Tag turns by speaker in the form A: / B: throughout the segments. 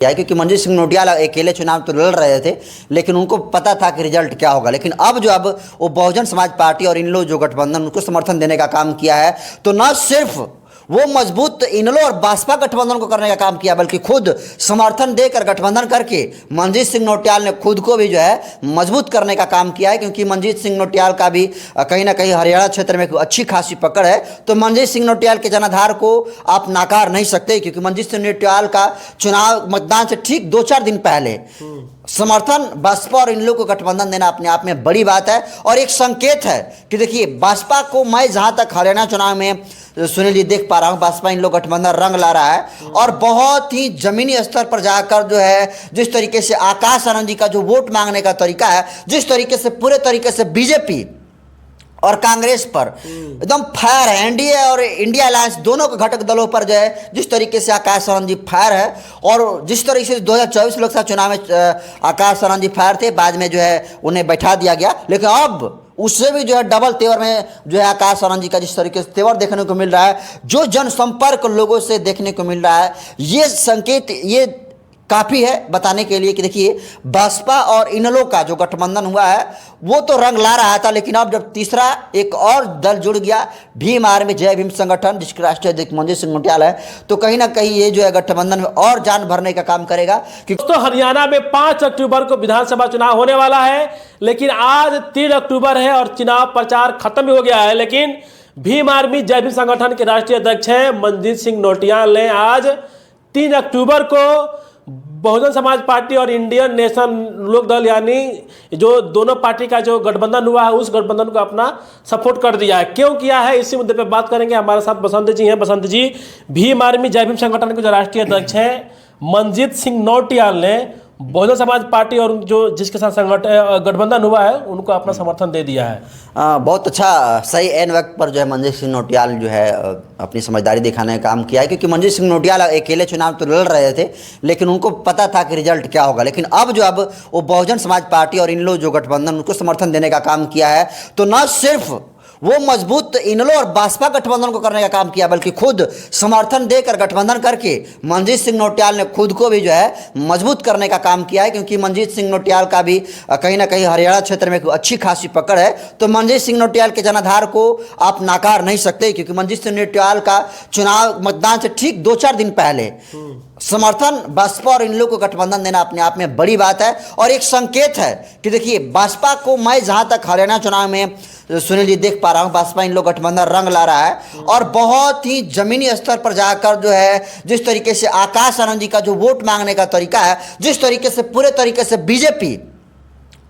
A: क्योंकि मनजीत सिंह नोटियाल अकेले चुनाव तो लड़ रहे थे, लेकिन उनको पता था कि रिजल्ट क्या होगा। लेकिन अब वो बहुजन समाज पार्टी और इन लोग जो गठबंधन उनको समर्थन देने का काम किया है, तो न सिर्फ वो मजबूत इनलो और भाजपा गठबंधन को करने का काम किया, बल्कि खुद समर्थन देकर गठबंधन करके मनजीत सिंह नोटियाल ने खुद को भी जो है मजबूत करने का काम किया है। क्योंकि मनजीत सिंह नोटियाल का भी कहीं ना कहीं हरियाणा क्षेत्र में अच्छी खासी पकड़ है, तो मनजीत सिंह नोटियाल के जनाधार को आप नाकार नहीं सकते। क्योंकि मनजीत सिंह नोटियाल का चुनाव मतदान से ठीक 2-4 दिन पहले समर्थन बसपा और इन लोगों को गठबंधन देना अपने आप में बड़ी बात है और एक संकेत है कि देखिए बसपा को मैं जहां तक हरियाणा चुनाव में सुनील जी देख पा रहा हूं, बसपा इन लोग गठबंधन रंग ला रहा है और बहुत ही जमीनी स्तर पर जाकर जो है जिस तरीके से आकाश आनंद जी का जो वोट मांगने का तरीका है, जिस तरीके से पूरे तरीके से बीजेपी और कांग्रेस पर एकदम फायर है, एनडीए और इंडिया अलायंस दोनों के घटक दलों पर जो है जिस तरीके से आकाश आनंद जी फायर है, और जिस तरीके से 2024 लोकसभा चुनाव में आकाश आनंद जी फायर थे, बाद में जो है उन्हें बैठा दिया गया। लेकिन अब उससे भी जो है डबल तेवर में जो है आकाश आनंद जी का जिस तरीके से तेवर देखने को मिल रहा है, जो जनसंपर्क लोगों से देखने को मिल रहा है, ये संकेत ये काफ़ी है बताने के लिए कि देखिए बसपा और इनलो का जो गठबंधन हुआ है वो तो रंग ला रहा था, लेकिन अब जब तीसरा एक और दल जुड़ गया, भीम आर्मी जय भीम संगठन जिसके राष्ट्रीय अध्यक्ष मनजीत सिंह नोटियाल है, तो कहीं ना कहीं ये जो है गठबंधन में और जान भरने का काम करेगा।
B: दोस्तों हरियाणा में 5 अक्टूबर को विधानसभा चुनाव होने वाला है, लेकिन आज 3 अक्टूबर है और चुनाव प्रचार खत्म भी हो गया है। लेकिन भीम आर्मी जय भीम संगठन के राष्ट्रीय अध्यक्ष हैं मनजीत सिंह नोटियाल ने आज 3 अक्टूबर को बहुजन समाज पार्टी और इंडियन नेशनल लोक दल यानी जो दोनों पार्टी का जो गठबंधन हुआ है उस गठबंधन को अपना सपोर्ट कर दिया है। क्यों किया है इसी मुद्दे पे बात करेंगे। हमारे साथ बसंत जी हैं। बसंत जी, भीम आर्मी जय भीम संगठन के जो राष्ट्रीय अध्यक्ष हैं मनजीत सिंह नोटियाल ने बहुजन समाज पार्टी और जो जिसके साथ गठबंधन हुआ है उनको अपना समर्थन दे दिया है।
A: बहुत अच्छा, सही एन वक्त पर जो है मनजीत सिंह नोटियाल जो है अपनी समझदारी दिखाने का काम किया है। क्योंकि मनजीत सिंह नोटियाल अकेले चुनाव तो लड़ रहे थे, लेकिन उनको पता था कि रिजल्ट क्या होगा। लेकिन अब वो बहुजन समाज पार्टी और इन लोग जो गठबंधन उनको समर्थन देने का काम किया है, तो न सिर्फ वो मजबूत इनलो और भाजपा गठबंधन को करने का काम किया, बल्कि खुद समर्थन देकर गठबंधन करके मनजीत सिंह नोटियाल ने खुद को भी जो है मजबूत करने का काम किया है। क्योंकि मनजीत सिंह नोटियाल का भी कहीं ना कहीं हरियाणा क्षेत्र में अच्छी खासी पकड़ है, तो मनजीत सिंह नोटियाल के जनाधार को आप नाकार नहीं सकते। क्योंकि मनजीत सिंह नोटियाल का चुनाव मतदान से ठीक 2-4 दिन पहले समर्थन बसपा और इन लोगों को गठबंधन देना अपने आप में बड़ी बात है और एक संकेत है कि देखिए बसपा को मैं जहां तक हरियाणा चुनाव में सुनील जी देख पा रहा हूं, बसपा इन लोग गठबंधन रंग ला रहा है और बहुत ही जमीनी स्तर पर जाकर जो है जिस तरीके से आकाश आनंद जी का जो वोट मांगने का तरीका है, जिस तरीके से पूरे तरीके से बीजेपी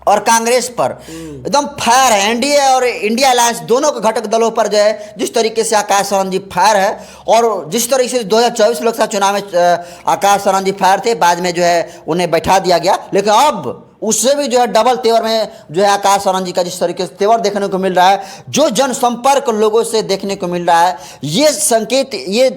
A: और कांग्रेस पर एकदम फायर है, एनडीए और इंडिया अलायंस दोनों के घटक दलों पर जो है जिस तरीके से आकाश आनंद जी फायर है, और जिस तरीके से 2024 लोकसभा चुनाव में आकाश आनंद जी फायर थे, बाद में जो है उन्हें बैठा दिया गया। लेकिन अब उससे भी जो है डबल तेवर में जो है आकाश आनंद जी का जिस तरीके से तेवर देखने को मिल रहा है, जो जनसंपर्क लोगों से देखने को मिल रहा है, ये संकेत ये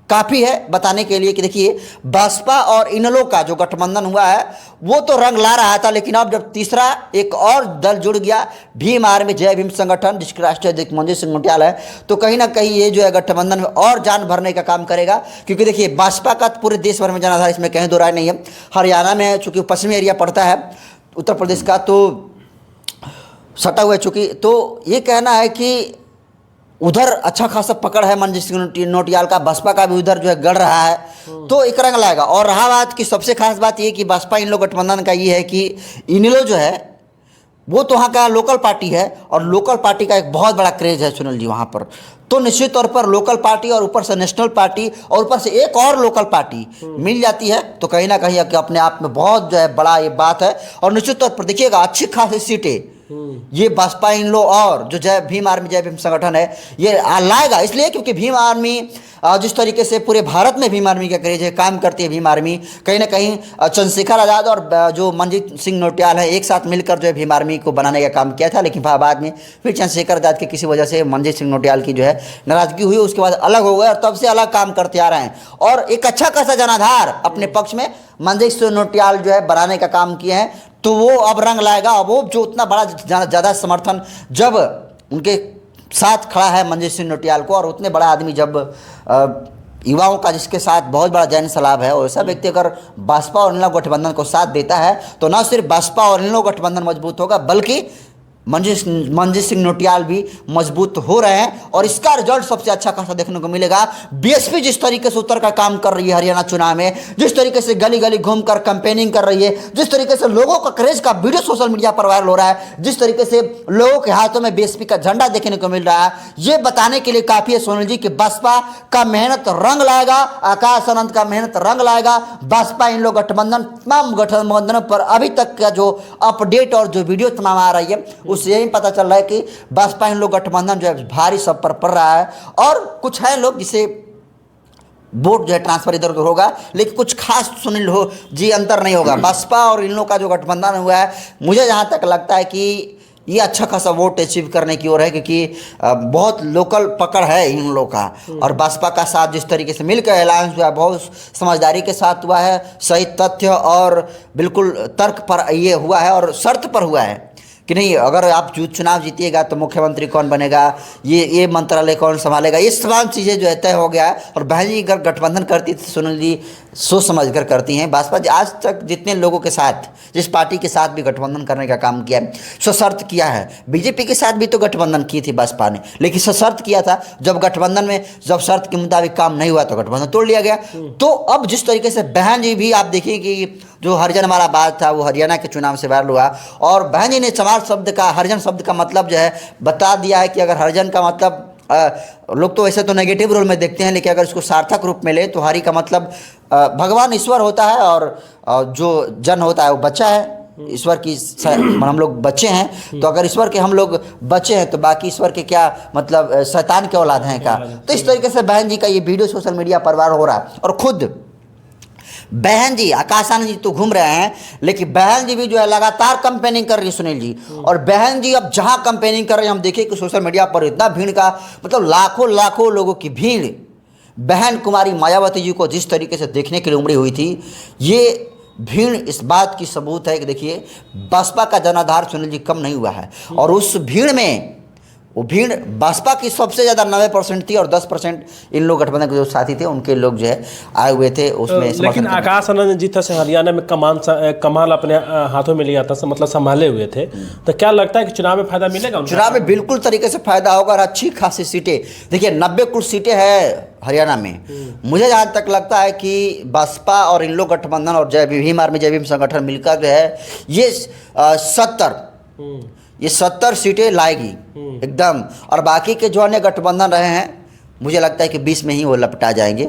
A: काफ़ी है बताने के लिए कि देखिए बसपा और इनलो का जो गठबंधन हुआ है वो तो रंग ला रहा था, लेकिन अब जब तीसरा एक और दल जुड़ गया, भीम आर्मी जय भीम संगठन जिसके राष्ट्रीय अध्यक्ष मनजीत सिंह नोटियाल है, तो कहीं ना कहीं ये जो है गठबंधन में और जान भरने का काम करेगा। क्योंकि देखिए बसपा का पूरे देश भर में जाना था, इसमें कहीं दो राय नहीं है। हरियाणा में चूँकि पश्चिमी एरिया पड़ता है उत्तर प्रदेश का, तो सटा हुआ है चूँकि, तो ये कहना है कि उधर अच्छा खासा पकड़ है मनजीत सिंह नोटियाल का, बसपा का भी उधर जो है गढ़ रहा है, तो एक रंग लाएगा। और रहा बात की सबसे खास बात ये कि बसपा इन लोग गठबंधन का ये है कि इनलो जो है वो तो वहाँ का लोकल पार्टी है और लोकल पार्टी का एक बहुत बड़ा क्रेज है सुनील जी वहाँ पर, तो निश्चित तौर पर लोकल पार्टी और ऊपर से नेशनल पार्टी और ऊपर से एक और लोकल पार्टी मिल जाती है, तो कहीं ना कहीं अपने आप में बहुत जो है बड़ा ये बात है। और निश्चित तौर पर देखिएगा अच्छी खासी सीटें ये बसपा इन लो और जो जय भीम आर्मी जय भीम संगठन है ये लाएगा, इसलिए क्योंकि भीम आर्मी जिस तरीके से पूरे भारत में भीम आर्मी का क्रेज है, काम करती है भीम आर्मी, कहीं ना कहीं चंद्रशेखर आज़ाद और जो मनजीत सिंह नोटियाल है एक साथ मिलकर जो है भीम आर्मी को बनाने का काम किया था। लेकिन बाद में फिर चंद्रशेखर आज़ाद की किसी वजह से मनजीत सिंह नोटियाल की जो है नाराजगी हुई, उसके बाद अलग हो गए और तब से अलग काम करते आ रहे हैं और एक अच्छा खासा जनाधार अपने पक्ष में मनजीत सिंह नोटियाल जो है बनाने का काम किए हैं। तो वो अब रंग लाएगा। अब वो जो उतना बड़ा ज़्यादा समर्थन जब उनके साथ खड़ा है मनजीत सिंह नोटियाल को, और उतने बड़ा आदमी जब युवाओं का जिसके साथ बहुत बड़ा जन सलाब है, वैसा व्यक्ति अगर बसपा और इन गठबंधन को साथ देता है तो न सिर्फ बसपा और इन गठबंधन मजबूत होगा, बल्कि मंजीत सिंह नौटियाल भी मजबूत हो रहे हैं। और इसका रिजल्ट सबसे अच्छा खासा देखने को मिलेगा। बीएसपी जिस तरीके से उतर का काम कर रही है हरियाणा चुनाव में, जिस तरीके से गली गली घूमकर कैंपेनिंग कर रही है, जिस तरीके से लोगों का क्रेज का वीडियो सोशल मीडिया पर वायरल हो रहा है, जिस तरीके से लोगों के हाथों में बीएसपी का झंडा देखने को मिल रहा है, ये बताने के लिए काफी है सोनल जी कि बसपा का मेहनत रंग लाएगा, आकाश आनंद का मेहनत रंग लाएगा। बसपा इन लोग गठबंधन तमाम गठबंधनों पर अभी तक का जो अपडेट और जो वीडियो तमाम आ रही है उससे यही पता चल रहा है कि बसपा इन लोग गठबंधन जो है भारी सब पर पड़ रहा है। और कुछ है लोग जिसे वोट जो है ट्रांसफर इधर उधर होगा, लेकिन कुछ खास सुनील हो जी अंतर नहीं होगा। बसपा और इन लोग का जो गठबंधन हुआ है, मुझे जहाँ तक लगता है कि ये अच्छा खासा वोट अचीव करने की ओर है, क्योंकि बहुत लोकल पकड़ है इन लोगों का। और बसपा का साथ जिस तरीके से मिलकर अलायंस हुआ है, बहुत समझदारी के साथ हुआ है, सही तथ्य और बिल्कुल तर्क पर ये हुआ है और शर्त पर हुआ है कि नहीं, अगर आप चुनाव जीतिएगा तो मुख्यमंत्री कौन बनेगा, ये मंत्रालय कौन संभालेगा, ये तमाम चीज़ें जो है तय हो गया है। और बहन जी अगर गठबंधन करती थी, सोनल जी सोच समझ कर करती हैं। बसपा जी आज तक जितने लोगों के साथ, जिस पार्टी के साथ भी गठबंधन करने का काम किया है, सशर्त किया है। बीजेपी के साथ भी तो गठबंधन की थी बसपा ने, लेकिन सशर्त किया था। जब गठबंधन में जब शर्त के मुताबिक काम नहीं हुआ तो गठबंधन तोड़ लिया गया। तो अब जिस तरीके से बहन जी भी, आप देखिए कि जो हरिजन वाला बात था वो हरियाणा के चुनाव से वायरल हुआ, और बहन जी ने समाज शब्द का, हरिजन शब्द का मतलब जो है बता दिया है कि अगर हरिजन का मतलब लोग तो वैसे तो नेगेटिव रोल में देखते हैं, लेकिन अगर इसको सार्थक रूप में ले तो हरि का मतलब भगवान ईश्वर होता है, और जो जन होता है वो बच्चा है। ईश्वर की हम लोग बच्चे हैं, तो अगर ईश्वर के हम लोग बच्चे हैं तो बाकी ईश्वर के क्या मतलब शैतान के औलाद हैं का। तो इस तरीके से बहन जी का ये वीडियो सोशल मीडिया पर वायरल हो रहा है। और खुद बहन जी, आकाश आनंद जी तो घूम रहे हैं, लेकिन बहन जी भी जो है लगातार कंपेनिंग कर रही है सुनील जी। और बहन जी अब जहां कंपेनिंग कर रहे हैं, हम देखिए कि सोशल मीडिया पर इतना भीड़ का मतलब लाखों लाखों लोगों की भीड़ बहन कुमारी मायावती जी को जिस तरीके से देखने के लिए उमड़ी हुई थी, ये भीड़ इस बात की सबूत है कि देखिए बसपा का जनाधार सुनील जी कम नहीं हुआ है। और उस भीड़ में वो भीड़ बसपा की सबसे ज़्यादा 90% थी, और 10% इन लोग गठबंधन के जो साथी थे उनके लोग जो है आए हुए थे उसमें।
B: लेकिन आकाश आनंद जी से हरियाणा में कमाल अपने हाथों में लिया था, मतलब संभाले हुए थे। तो क्या लगता है कि चुनाव में फायदा मिलेगा?
A: चुनाव में बिल्कुल तरीके से फायदा होगा और अच्छी खासी सीटें, देखिए 90 कुछ सीटें हैं हरियाणा में। मुझे जहाँ तक लगता है कि बसपा और इन लोग गठबंधन और भीम आर्मी जय भीम संगठन मिलकर जो है ये 70 सीटें लाएगी एकदम। और बाकी के जो अन्य गठबंधन रहे हैं, मुझे लगता है कि 20 में ही वो लपटा जाएंगे।